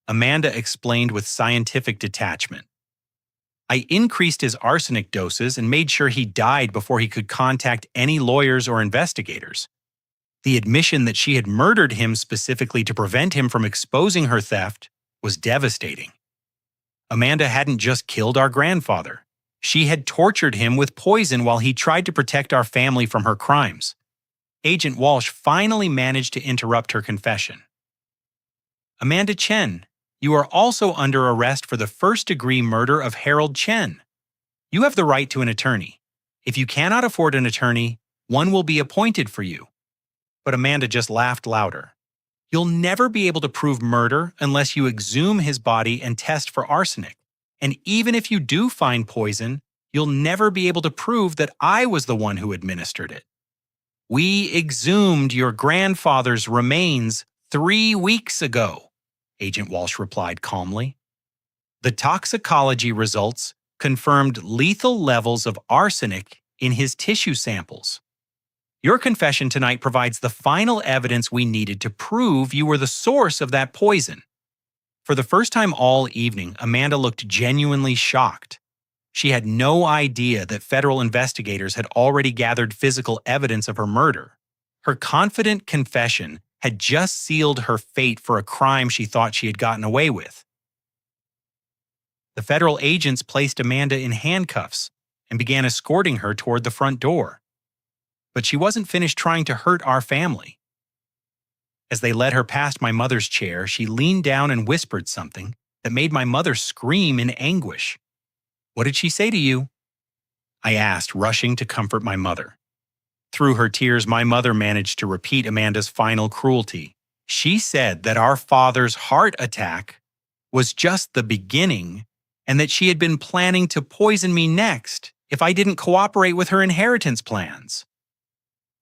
Amanda explained with scientific detachment. I increased his arsenic doses and made sure he died before he could contact any lawyers or investigators. The admission that she had murdered him specifically to prevent him from exposing her theft was devastating. Amanda hadn't just killed our grandfather. She had tortured him with poison while he tried to protect our family from her crimes. Agent Walsh finally managed to interrupt her confession. Amanda Chen, you are also under arrest for the first-degree murder of Harold Chen. You have the right to an attorney. If you cannot afford an attorney, one will be appointed for you. But Amanda just laughed louder. You'll never be able to prove murder unless you exhume his body and test for arsenic. And even if you do find poison, you'll never be able to prove that I was the one who administered it. We exhumed your grandfather's remains 3 weeks ago, Agent Walsh replied calmly. The toxicology results confirmed lethal levels of arsenic in his tissue samples. Your confession tonight provides the final evidence we needed to prove you were the source of that poison. For the first time all evening, Amanda looked genuinely shocked. She had no idea that federal investigators had already gathered physical evidence of her murder. Her confident confession had just sealed her fate for a crime she thought she had gotten away with. The federal agents placed Amanda in handcuffs and began escorting her toward the front door. But she wasn't finished trying to hurt our family. As they led her past my mother's chair, she leaned down and whispered something that made my mother scream in anguish. What did she say to you? I asked, rushing to comfort my mother. Through her tears, my mother managed to repeat Amanda's final cruelty. She said that our father's heart attack was just the beginning and that she had been planning to poison me next if I didn't cooperate with her inheritance plans.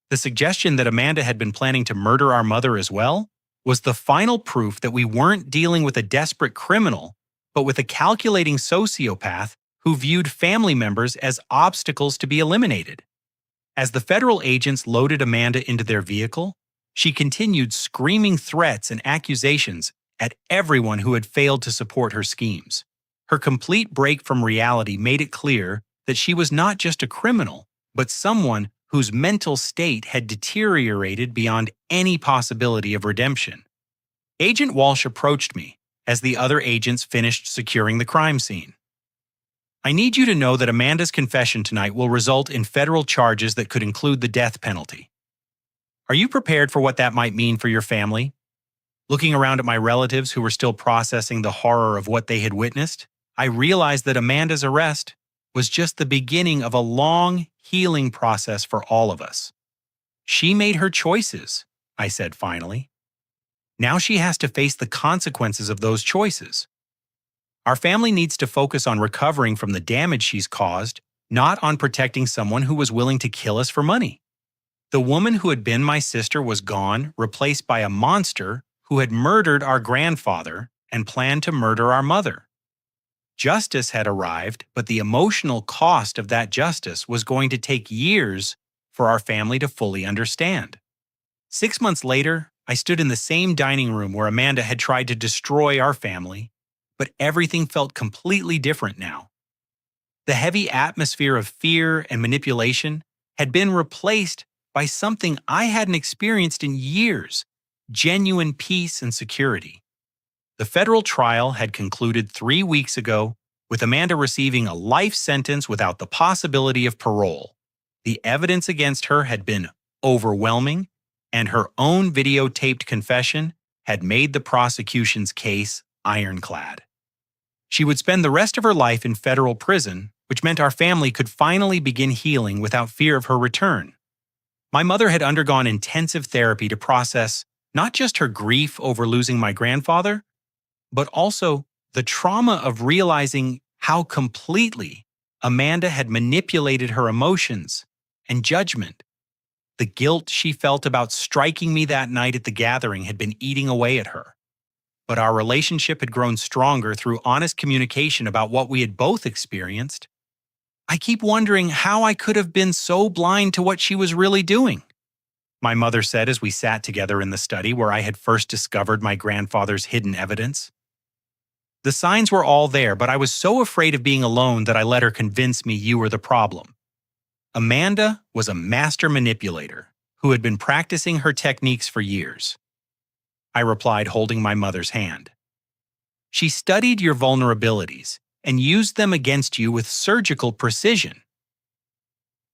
The suggestion that Amanda had been planning to murder our mother as well was the final proof that we weren't dealing with a desperate criminal, but with a calculating sociopath who viewed family members as obstacles to be eliminated. As the federal agents loaded Amanda into their vehicle, she continued screaming threats and accusations at everyone who had failed to support her schemes. Her complete break from reality made it clear that she was not just a criminal, but someone whose mental state had deteriorated beyond any possibility of redemption. Agent Walsh approached me as the other agents finished securing the crime scene. I need you to know that Amanda's confession tonight will result in federal charges that could include the death penalty. Are you prepared for what that might mean for your family? Looking around at my relatives who were still processing the horror of what they had witnessed, I realized that Amanda's arrest was just the beginning of a long healing process for all of us. She made her choices, I said finally. Now she has to face the consequences of those choices. Our family needs to focus on recovering from the damage she's caused, not on protecting someone who was willing to kill us for money. The woman who had been my sister was gone, replaced by a monster who had murdered our grandfather and planned to murder our mother. Justice had arrived, but the emotional cost of that justice was going to take years for our family to fully understand. 6 months later, I stood in the same dining room where Amanda had tried to destroy our family, but everything felt completely different now. The heavy atmosphere of fear and manipulation had been replaced by something I hadn't experienced in years: genuine peace and security. The federal trial had concluded 3 weeks ago, with Amanda receiving a life sentence without the possibility of parole. The evidence against her had been overwhelming, and her own videotaped confession had made the prosecution's case ironclad. She would spend the rest of her life in federal prison, which meant our family could finally begin healing without fear of her return. My mother had undergone intensive therapy to process not just her grief over losing my grandfather, but also the trauma of realizing how completely Amanda had manipulated her emotions and judgment. The guilt she felt about striking me that night at the gathering had been eating away at her. But our relationship had grown stronger through honest communication about what we had both experienced. I keep wondering how I could have been so blind to what she was really doing, my mother said as we sat together in the study where I had first discovered my grandfather's hidden evidence. The signs were all there, but I was so afraid of being alone that I let her convince me you were the problem. Amanda was a master manipulator who had been practicing her techniques for years. I replied, holding my mother's hand. She studied your vulnerabilities and used them against you with surgical precision.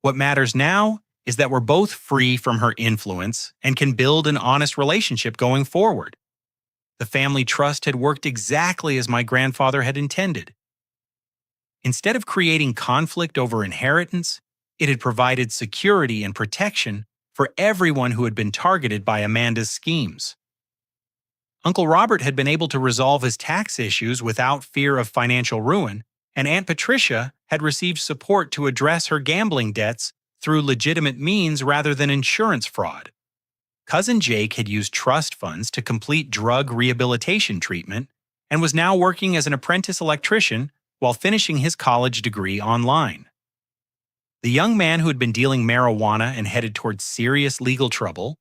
What matters now is that we're both free from her influence and can build an honest relationship going forward. The family trust had worked exactly as my grandfather had intended. Instead of creating conflict over inheritance, it had provided security and protection for everyone who had been targeted by Amanda's schemes. Uncle Robert had been able to resolve his tax issues without fear of financial ruin, and Aunt Patricia had received support to address her gambling debts through legitimate means rather than insurance fraud. Cousin Jake had used trust funds to complete drug rehabilitation treatment and was now working as an apprentice electrician while finishing his college degree online. The young man who had been dealing marijuana and headed towards serious legal trouble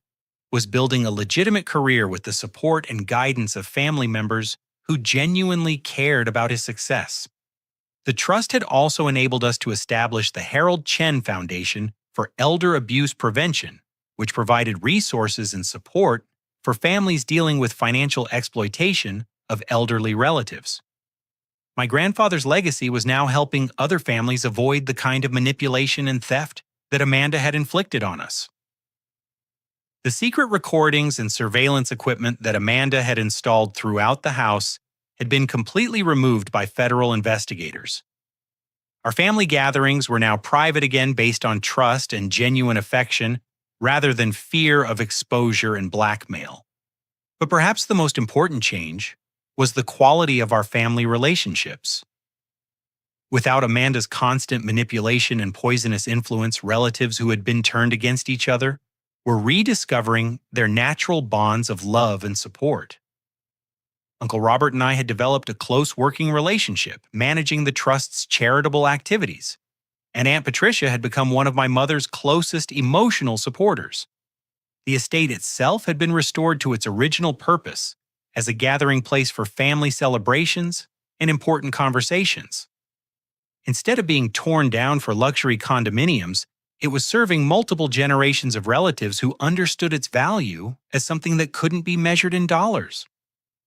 was building a legitimate career with the support and guidance of family members who genuinely cared about his success. The trust had also enabled us to establish the Harold Chen Foundation for Elder Abuse Prevention, which provided resources and support for families dealing with financial exploitation of elderly relatives. My grandfather's legacy was now helping other families avoid the kind of manipulation and theft that Amanda had inflicted on us. The secret recordings and surveillance equipment that Amanda had installed throughout the house had been completely removed by federal investigators. Our family gatherings were now private again based on trust and genuine affection rather than fear of exposure and blackmail. But perhaps the most important change was the quality of our family relationships. Without Amanda's constant manipulation and poisonous influence, relatives who had been turned against each other were rediscovering their natural bonds of love and support. Uncle Robert and I had developed a close working relationship, managing the trust's charitable activities, and Aunt Patricia had become one of my mother's closest emotional supporters. The estate itself had been restored to its original purpose as a gathering place for family celebrations and important conversations. Instead of being torn down for luxury condominiums, it was serving multiple generations of relatives who understood its value as something that couldn't be measured in dollars.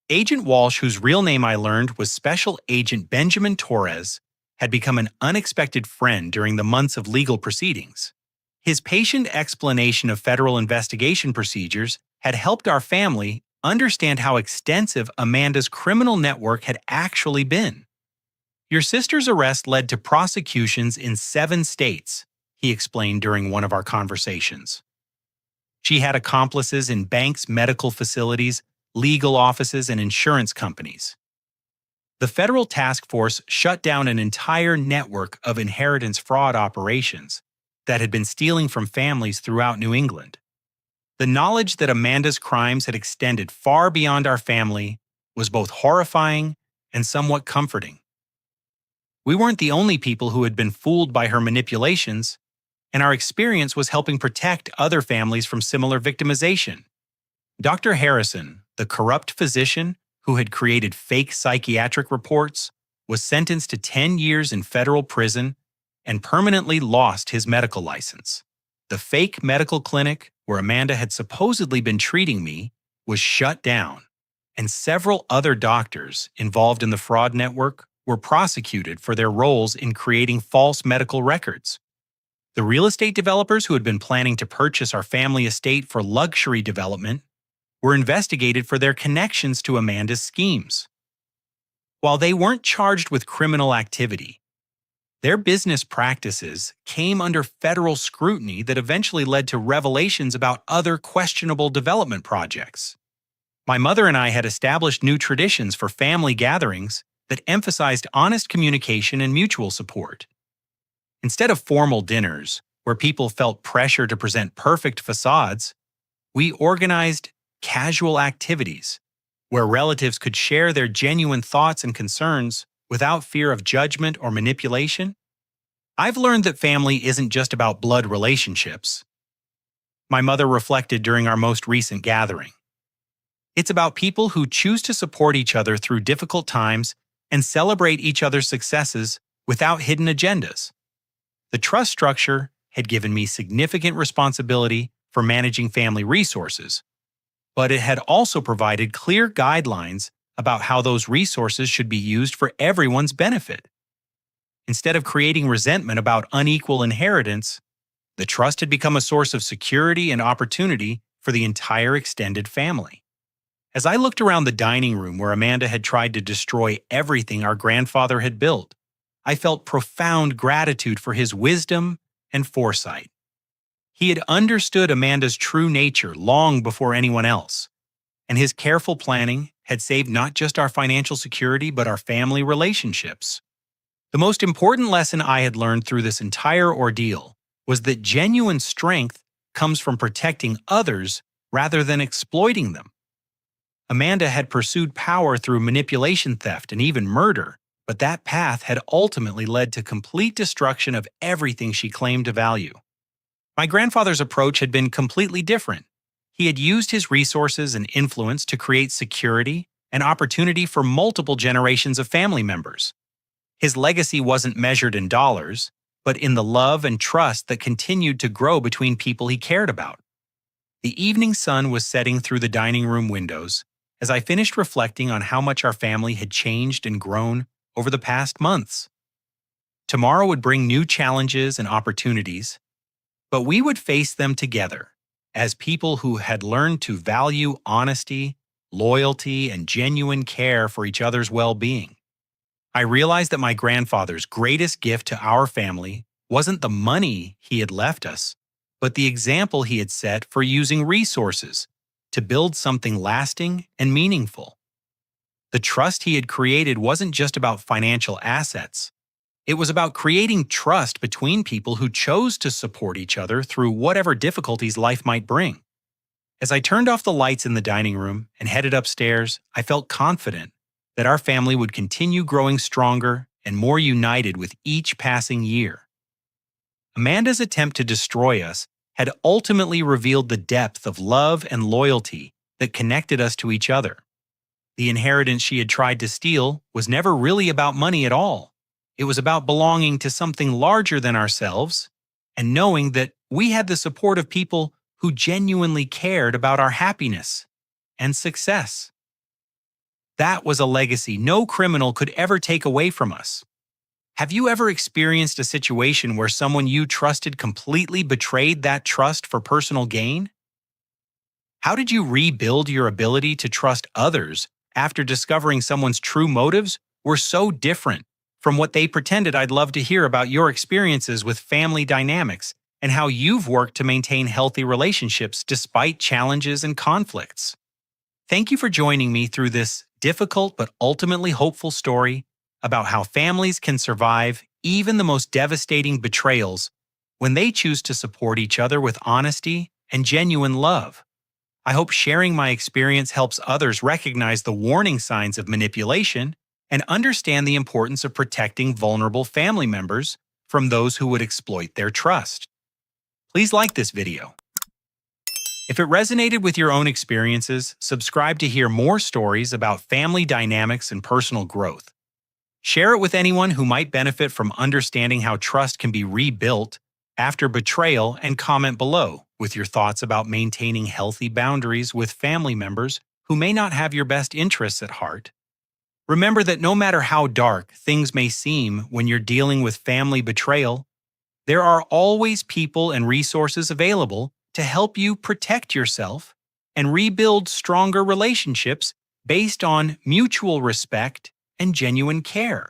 Agent Walsh, whose real name I learned was Special Agent Benjamin Torres, had become an unexpected friend during the months of legal proceedings. His patient explanation of federal investigation procedures had helped our family understand how extensive Amanda's criminal network had actually been. Your sister's arrest led to prosecutions in 7 states, he explained during one of our conversations. She had accomplices in banks, medical facilities, legal offices, and insurance companies. The federal task force shut down an entire network of inheritance fraud operations that had been stealing from families throughout New England. The knowledge that Amanda's crimes had extended far beyond our family was both horrifying and somewhat comforting. We weren't the only people who had been fooled by her manipulations, and our experience was helping protect other families from similar victimization. Dr. Harrison, the corrupt physician who had created fake psychiatric reports, was sentenced to 10 years in federal prison and permanently lost his medical license. The fake medical clinic where Amanda had supposedly been treating me was shut down, and several other doctors involved in the fraud network were prosecuted for their roles in creating false medical records. The real estate developers who had been planning to purchase our family estate for luxury development were investigated for their connections to Amanda's schemes. While they weren't charged with criminal activity, their business practices came under federal scrutiny that eventually led to revelations about other questionable development projects. My mother and I had established new traditions for family gatherings that emphasized honest communication and mutual support. Instead of formal dinners, where people felt pressure to present perfect facades, we organized casual activities where relatives could share their genuine thoughts and concerns without fear of judgment or manipulation. I've learned that family isn't just about blood relationships. My mother reflected during our most recent gathering. It's about people who choose to support each other through difficult times and celebrate each other's successes without hidden agendas. The trust structure had given me significant responsibility for managing family resources, but it had also provided clear guidelines about how those resources should be used for everyone's benefit. Instead of creating resentment about unequal inheritance, the trust had become a source of security and opportunity for the entire extended family. As I looked around the dining room where Amanda had tried to destroy everything our grandfather had built, I felt profound gratitude for his wisdom and foresight. He had understood Amanda's true nature long before anyone else, and his careful planning had saved not just our financial security but our family relationships. The most important lesson I had learned through this entire ordeal was that genuine strength comes from protecting others rather than exploiting them. Amanda had pursued power through manipulation, theft, and even murder, but that path had ultimately led to complete destruction of everything she claimed to value. My grandfather's approach had been completely different. He had used his resources and influence to create security and opportunity for multiple generations of family members. His legacy wasn't measured in dollars, but in the love and trust that continued to grow between people he cared about. The evening sun was setting through the dining room windows as I finished reflecting on how much our family had changed and grown over the past months. Tomorrow would bring new challenges and opportunities, but we would face them together as people who had learned to value honesty, loyalty, and genuine care for each other's well-being. I realized that my grandfather's greatest gift to our family wasn't the money he had left us, but the example he had set for using resources to build something lasting and meaningful. The trust he had created wasn't just about financial assets. It was about creating trust between people who chose to support each other through whatever difficulties life might bring. As I turned off the lights in the dining room and headed upstairs, I felt confident that our family would continue growing stronger and more united with each passing year. Amanda's attempt to destroy us had ultimately revealed the depth of love and loyalty that connected us to each other. The inheritance she had tried to steal was never really about money at all. It was about belonging to something larger than ourselves and knowing that we had the support of people who genuinely cared about our happiness and success. That was a legacy no criminal could ever take away from us. Have you ever experienced a situation where someone you trusted completely betrayed that trust for personal gain? How did you rebuild your ability to trust others after discovering someone's true motives were so different from what they pretended? I'd love to hear about your experiences with family dynamics and how you've worked to maintain healthy relationships despite challenges and conflicts. Thank you for joining me through this difficult but ultimately hopeful story about how families can survive even the most devastating betrayals when they choose to support each other with honesty and genuine love. I hope sharing my experience helps others recognize the warning signs of manipulation and understand the importance of protecting vulnerable family members from those who would exploit their trust. Please like this video. If it resonated with your own experiences, subscribe to hear more stories about family dynamics and personal growth. Share it with anyone who might benefit from understanding how trust can be rebuilt after betrayal, and comment below with your thoughts about maintaining healthy boundaries with family members who may not have your best interests at heart. Remember that no matter how dark things may seem when you're dealing with family betrayal, there are always people and resources available to help you protect yourself and rebuild stronger relationships based on mutual respect and genuine care.